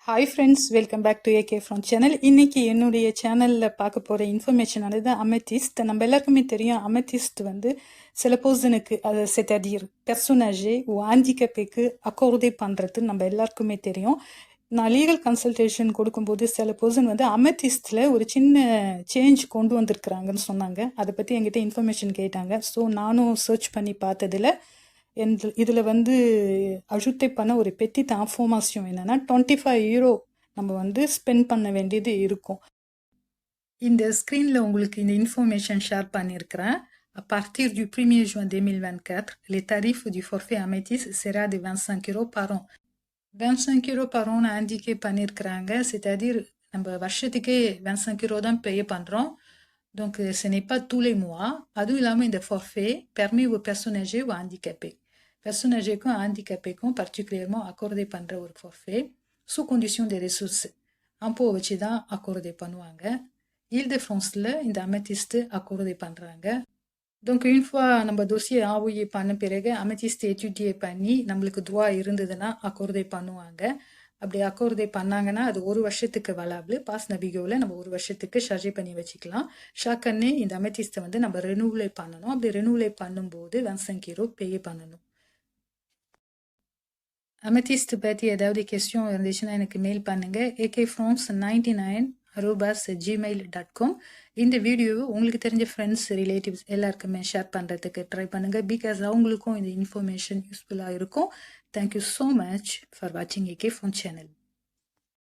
Hi friends, welcome back to AK from channel. இன்னைக்கு என்னுடைய சேனலில் பார்க்க போகிற இன்ஃபர்மேஷன் ஆனது அமெத்திஸ்ட். நம்ம எல்லாருக்குமே தெரியும் அமெத்திஸ்ட் வந்து சில பர்சனுக்கு அது c'est-à-dire personnage ou handicapéக்கு அக்கார்டே பண்ணுறது நம்ம எல்லாருக்குமே தெரியும். நான் லீகல் கன்சல்டேஷன் கொடுக்கும்போது சில பர்சன் வந்து அமெத்திஸ்டில் ஒரு சின்ன சேஞ்ச் கொண்டு வந்திருக்கிறாங்கன்னு சொன்னாங்க. அதை பற்றி என்கிட்ட இன்ஃபர்மேஷன் கேட்டாங்க. ஸோ நானும் சர்ச் பண்ணி பார்த்ததில் இதில் வந்து அஜுத்தை பண்ண ஒரு பெட்டிட் இன்ஃபர்மேஷன் என்னென்னா €25 நம்ம வந்து ஸ்பெண்ட் பண்ண வேண்டியது இருக்கும். இந்த ஸ்க்ரீனில் உங்களுக்கு இந்த இன்ஃபர்மேஷன் ஷேர் பண்ணியிருக்கிறேன். À partir du 1er juin 2024, les tarifs du forfait Amétis sera de €25 par an. €25 par an indiqué பண்ணியிருக்கிறாங்க. c'est-à-dire நம்ம வருஷத்துக்கே €25 தான் பே பண்ணுறோம். Donc ce n'est pas tous les mois. அதுவும் இல்லாமல் இந்த forfait permet aux personnes âgées ou handicapées. Personnes âgées handicapées particulièrement accordé பண்ணுற ஒரு forfait sous condition de ressources. அப்போ வச்சு தான் accordé பண்ணுவாங்க. Île-de-France-ல இந்த அமெத்திஸ்ட் accordé பண்ணுறாங்க. donc une fois நம்ம dossier envoyé பண்ண பிறகு அமெத்திஸ்ட் étudier பண்ணி நம்மளுக்கு droit இருந்ததுன்னா accordé பண்ணுவாங்க. அப்படி அக்கார்டே பண்ணாங்கன்னா அது ஒரு வருஷத்துக்கு வலாபிள். பாஸ் நபிகோவில் நம்ம ஒரு வருஷத்துக்கு சார்ஜ் பண்ணி வச்சுக்கலாம். ஷாக்கன்னே இந்த அமெத்திஸ்ட்டை வந்து நம்ம ரெனூவலே பண்ணணும். அப்படி ரெனூவலே பண்ணும்போது €25 பே பண்ணணும். அமெத்திஸ்ட் பற்றி ஏதாவது கொஸ்டின் இருந்துச்சுன்னா எனக்கு மெயில் பண்ணுங்க. akfrance99@gmail.com. இந்த வீடியோவை உங்களுக்கு தெரிஞ்ச ஃப்ரெண்ட்ஸ் ரிலேட்டிவ்ஸ் எல்லாருக்குமே ஷேர் பண்ணுறதுக்கு ட்ரை பண்ணுங்கள். பிகாஸ் அவங்களுக்கும் இந்த இன்ஃபர்மேஷன் யூஸ்ஃபுல்லாக இருக்கும். தேங்க்யூ ஸோ மச் ஃபார் வாட்சிங் ஏகே ஃப்ரம் சேனல்.